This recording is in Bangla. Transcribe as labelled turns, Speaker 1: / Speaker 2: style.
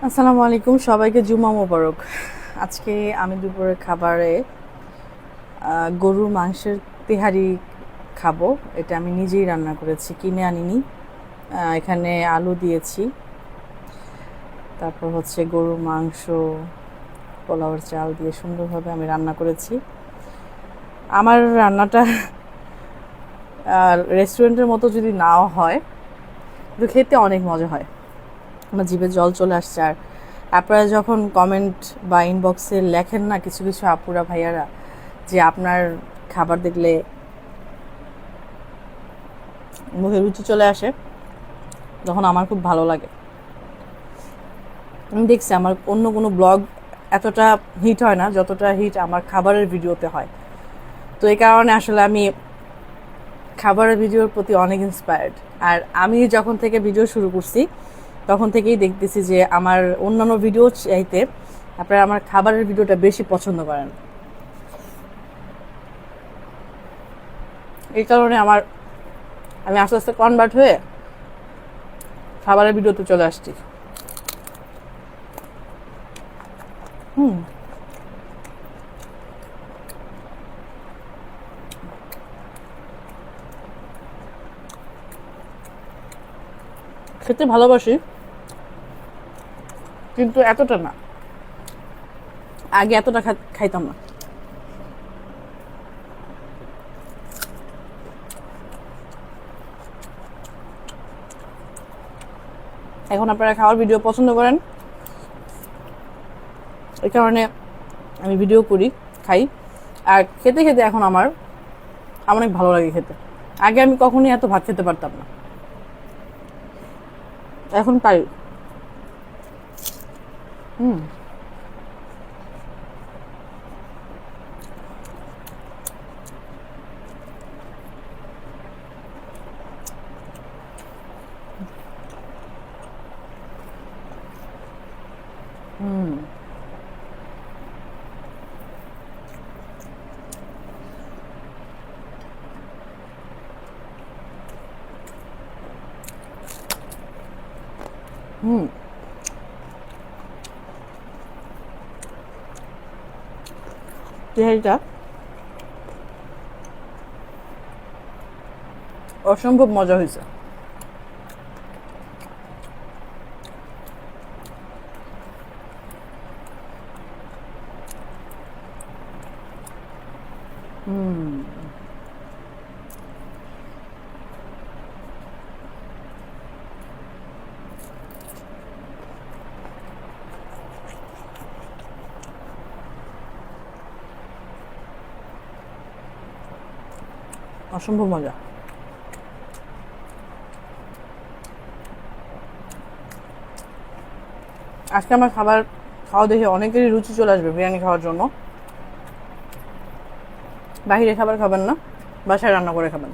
Speaker 1: আসসালামু আলাইকুম, সবাইকে জুমা মোবারক। আজকে আমি দুপুরের খাবারে গরুর মাংসের তেহারি খাবো। এটা আমি নিজেই রান্না করেছি, কিনে আনিনি। এখানে আলু দিয়েছি, তারপর হচ্ছে গরুর মাংস পোলাওর চাল দিয়ে সুন্দরভাবে আমি রান্না করেছি। আমার রান্নাটা রেস্টুরেন্টের মতো যদি নাও হয়, কিন্তু খেতে অনেক মজা হয়। আমার জিভে জল চলে আসছে। আর আপনারা যখন কমেন্ট বা ইনবক্সে লেখেন না কিছু কিছু আপুরা ভাইয়ারা, যে আপনার খাবার দেখলে মুখে রুচি চলে আসে, তখন আমার খুব ভালো লাগে। আমি দেখছি আমার অন্য কোনো ব্লগ এতটা হিট হয় না যতটা হিট আমার খাবারের ভিডিওতে হয়। তো এই কারণে আসলে আমি খাবারের ভিডিওর প্রতি অনেক ইন্সপায়ার্ড। আর আমি যখন থেকে ভিডিও শুরু করছি তখন থেকেই দেখতেছি যে আমার অন্যান্য ভিডিও চাইতে আপনারা আমার খাবারের ভিডিওটা বেশি পছন্দ করেন। এই কারণে আমি আস্তে আস্তে কনভার্ট হয়ে খাবারের ভিডিওতে চলে আসছি। খেতে ভালোবাসি, কিন্তু এতটা না। আগে এতটা খাইতাম না। এখন আপনারা খাওয়ার ভিডিও পছন্দ করেন, এই কারণে আমি ভিডিও করি, খাই। আর খেতে খেতে এখন আমার অনেক ভালো লাগে খেতে। আগে আমি কখনোই এত ভাত খেতে পারতাম না, এখন পারি। হুম হুম হুম তেহারিটা অসম্ভব মজা হয়েছে। অসম্ভব মজা। আজকে আমার খাবার খাওয়া দেখে অনেকেরই রুচি চলে আসবে বিরিয়ানি খাওয়ার জন্য। বাইরে খাবার খাবেন না, বাসায় রান্না করে খাবেন।